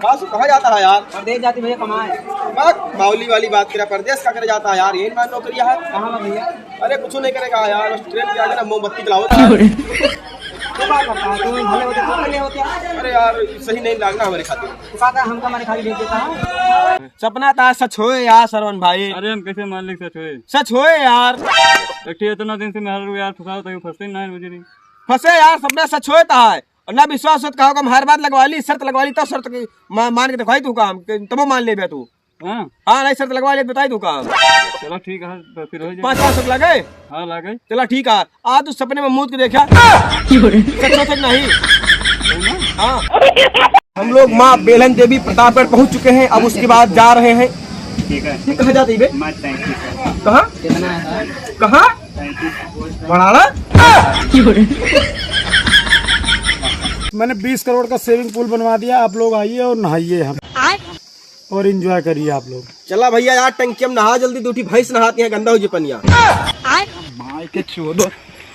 बासु कहाँ जाता है यार? परदेश जाती भैया कमाए। माउली वाली बात करा, परदेश का करे जाता है यार? यही मान नौकरिया है। कहाँ है भैया? अरे कुछ नहीं करेगा यार, बस ट्रेन पे आके ना मोमबत्ती जलाओ। तो क्या करता है? तुम्हें भले होते तो भले होते। अरे यार सही नहीं लागना हमारे खातिर। तो कहता है हमका हमारे खाली भेज देता है। सपना था सच होए यार सरवन भाई। अरे हम कैसे मान ली सच होए? सच होए यार। इतना दिन से मैं यार फंसा तो फंसते नहीं मुझे नहीं फंसे यार, सपना सच होता है और ना विश्वास होता कहो हम हर बात लगवा ली, शर्त लगवा ली, तब शर्त मान के दिखाई तू काम तब मान ले तू। हाँ हाँ नहीं शर्त लगवा ले बताई तू काम। चलो ठीक है फिर हो जाए। 500 लगे? हाँ लगे। चला ठीक है, आज तू सपने में मूद के देखा सच नहीं। हाँ हम लोग माँ बेलन देवी प्रतापगढ़ पहुँच चुके हैं, अब उसके बाद जा रहे हैं। ठीक है। ये कहाँ जाती बे? कहाँ कितना है? कहाँ? बढ़ाना। मैंने 20 करोड़ का सेविंग पूल बनवा दिया, आप लोग आइए और नहाइए हम और एंजॉय करिए आप लोग। चला भैया यार टंकी में नहा जल्दी, दूठी भैंस नहाती है, गंदा हो जी पनिया। माई के चोदो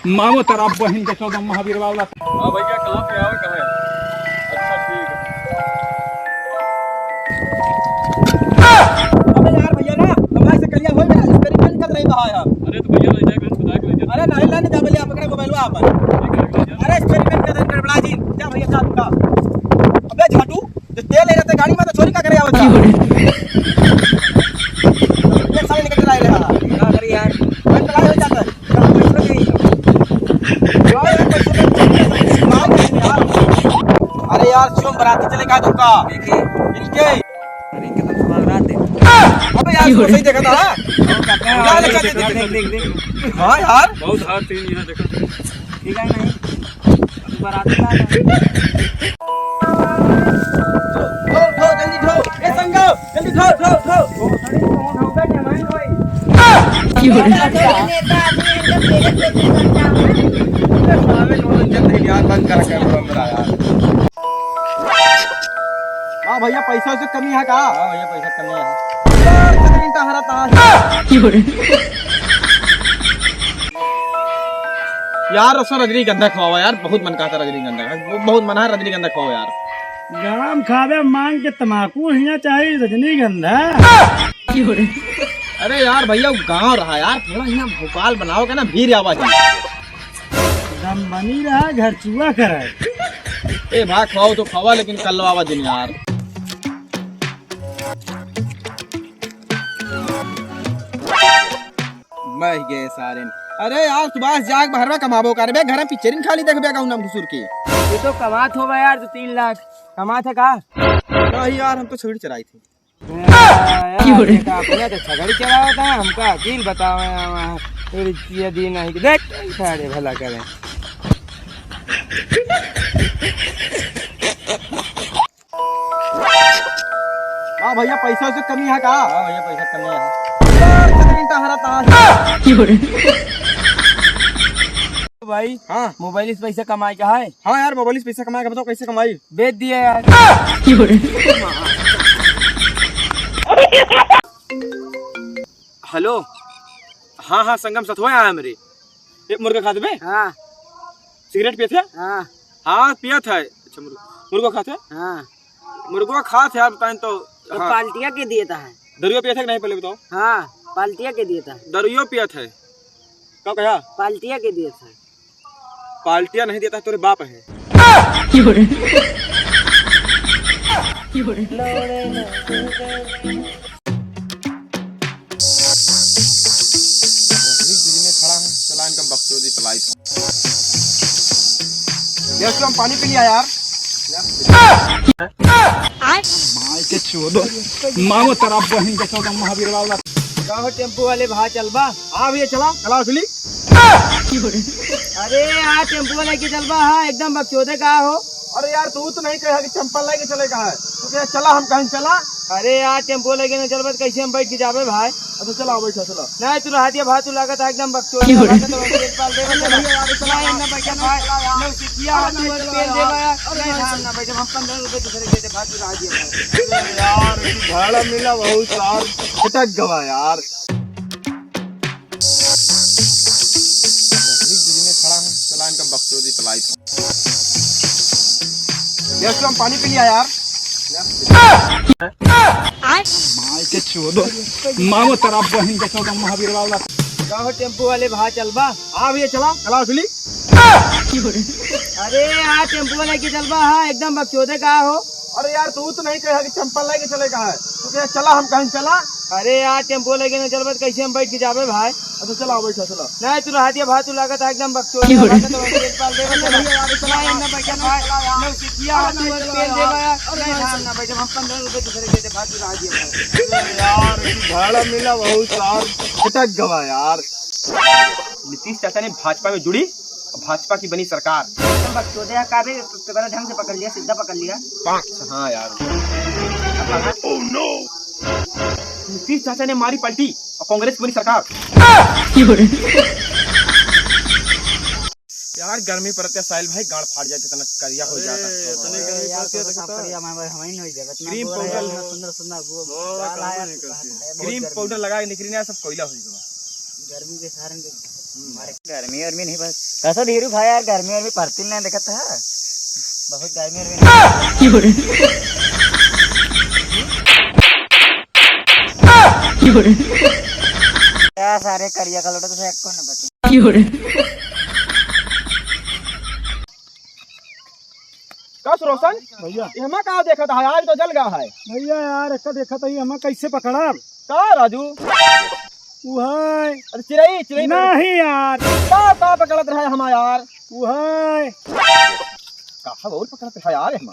मामो तेरा बहन के चोदो महावीर बाबा। हाँ भैया कहाँ पे आओ कहाँ है? अच्छा ठीक है। अबे यार भैया ना हमारे से कलिया होई मेरा एक्सपेरिमेंट कर रही कहा यार। अरे तो भैया ले जाकर बता के ले जा। अरे नहीं लाने जा भैया, पकड़े मोबाइल अपन। अरे एक्सपेरिमेंट कर रहे बड़ा जी, जा भैया साथ का। अबे झाटू जो तेल ले रहते गाड़ी में तो चोरी का करे आवत। ये साले निकल रहा है यार। क्या करी यार? बंद लगा हो जाता है। अरे यार क्यों बराती चले का तुमका? देखिए इनके अरे इनके तो सवाल रात है। अबे यार सही देखा था। देख। हाँ यार बहुत हार्ड सीन यहाँ देखो। ठीक है नहीं बारात का ठो जल्दी ठो, ए संगम जल्दी ठो ठो ठो। यार बंद कर मेरा यार। हाँ भैया पैसा से कमी है का? हाँ भैया पैसा कमी है। यार उसमें रजनीगंधा खवाओ यार, बहुत मन कहता रजनीगंधा, बहुत मन है रजनीगंधा खवाओ यार। गाम खावे मांग के तमाकू हिया चाहिए रजनीगंधा। अरे यार भैया गांव रहा यार, थोड़ा यहाँ भोपाल बनाओगे ना भीड़ आवाज। दम बनी रहा घर चुआ करे। ए भाग खवाओ तो खवा, लेकिन कल आवाज दिन यार। मह गए सारे। अरे यार सुभाष जाग बाहर में कमाबो कर बे, घर में पिक्चरिंग खाली देखबे गाँव नाम घुसूर के। ये तो कमात होगा यार, तो 3 लाख कमात है का? नहीं यार हम तो छुड़ी चराई थी। अपने तो छगड़ी चला होता है, हमका अकील बताओ यदि नहीं देख सारे भला करें। हाँ भैया पैसा से कमी है का? हाँ भैया पैसा कमी है। भाई हाँ मोबाइल से पैसा कमाए का है? हाँ यार मोबाइल से पैसा कमाएगा, बताओ कैसे कमाई? बेच दिया यार। हेलो हाँ हाँ संगम सतवा आया मेरे। एक मुर्गा खा दे। हाँ सिगरेट पिए थे? हाँ हाँ पिया था। अच्छा मुर्गा खाते? हाँ मुर्गा खा थे यार बताएं तो। तो हाँ। पाल्टिया के दिए था है? दरियो पिया था कि नहीं पहले बताओ? हाँ पाल्टिया के दिए था। दरियो पिया था। क्या कहा? पाल्टिया के दिए था। पाल्टिया नहीं देता तेरे बाप है। चला इनका बकचोदी चलाई। हम पानी पी लिया यार। माई के चोदो मामो तेरा बहन के चोदो महावीर बाबा। क्या हो टेम्पो वाले भाई चलबा? हाँ भैया चला चला असली। अरे यार टेम्पो वाले की चलबा है एकदम बकचोदे का हो। अरे यार तू तो नहीं कहा कि चंपल लेके चलेगा है, तो क्या चला हम कहीं चला। अरे यार टेम्पो लेके न चलबा तो कैसे हम बैठ के जाबे भाई? अच्छा चला बैठा चला। नहीं तू रहा दिया भाई, तू लागत है एकदम बकचोदे। तो एक पाल देबे चला यार ना बैठा भाई ना सिकिया हाथ में पेन देबा यार। नहीं हम ना बैठे, हम 15 रुपए दूसरे दे दे भाई, तू रहा दिया यार भाड़ा मिला बहुत यार, फटक गवा यार। खड़ा है चला इनका बकचोदी चलाई। हम पानी पी लिया यार। माई के चोदो मामो तेरा बहन के चोदो महावीर वाला गाँव टेम्पो वाले भाई चलबा। हाँ भैया चला चला असली। अरे यार टेम्पो वाले की चलबा। हाँ एकदम बकचोदे का हो। अरे यार तू तो नहीं कहा कि चंपल लेके चले कहा है, तू कहे चला हम कहीं चला। अरे यार टेम्पो लेके नहीं चलबा तो कैसे हम बैठ के जाबे भाई। अच्छा चला बैठा चला। नहीं तू रहा दिया भाई, तू लागत है एकदम बकचोदे। एक पाल देबा चला ना बैठा भाई, ना सिखिया हाथ में पेन देबा यार। नहीं हम ना बैठे, हम 15 रुपए दूसरे देते भाई, तू रहा दिया भाई। यार भाड़ा मिला बहुत यार, अटक गवा यार। नीतीश चाचा ने भाजपा में जुड़ी, भाजपा की बनी सरकार। बकचोदे का भी पेपर ढंग से पकड़ लिया, सीधा पकड़ लिया। हाँ यार। ओह नो, नीतीश चाचा ने मारी पलटी और कांग्रेस की बनी सरकार। यार गर्मी पड़ते साहिल भाई, गाड़ फाड़ जाते तना करिया हो जाता। क्रीम पाउडर क्रीम पाउडर लगा के निकली ना सब कोयला हो जाएगा। गर्मी के कारण गर्मी और नहीं बस कैसा धीरू भाई यार, गर्मी और भी पड़ती नहीं देखता है बहुत गर्मी और क्या सारे करिया का लोटा तो एक को ना बचे। कस रोशन भैया ये हमें कहाँ देखा था, आज तो जल गया है। भैया यार एक देखा था, ये हमें कैसे पकड़ा का राजू? वो है अरे चिड़ई चिड़ई नहीं यार, का पकड़त रहा है हम यार। वो है कहा और पकड़त रहा यार हम।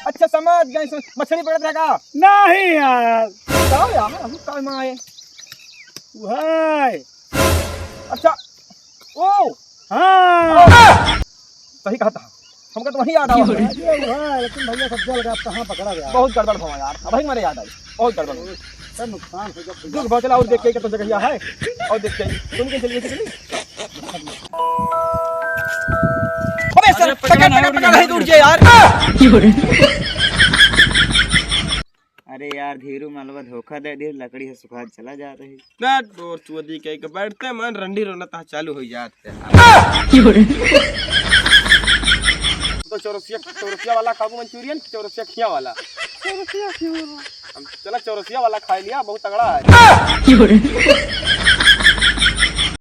अच्छा समझ गए, मछली पकड़त रहा का? नहीं यार, का यार हम का में आए। वो है अच्छा ओ हाँ सही कहा था, हमको तो वही याद आया। वो है, लेकिन भैया सब जल गया, कहाँ पकड़ा गया। बहुत गड़बड़ हुआ यार, अब ही मेरे याद आई, बहुत गड़बड़ हुआ। सब नुकसान हो गया। दुख बहुत चला और देख के तो जगह है और देख के तुम के चलिए चलिए। अबे सर पकड़ नहीं दूर जे यार। अरे यार धीरू मालवा धोखा दे दिया, लकड़ी से सुखा चला जा रही ना डोर चुदी के बैठते मन रंडी रोना ता चालू हो जाते। तो चौरसिया वाला खाबू मंचूरियन, चौरसिया खिया वाला। हम चला चौरसिया वाला खा लिया, बहुत तगड़ा है।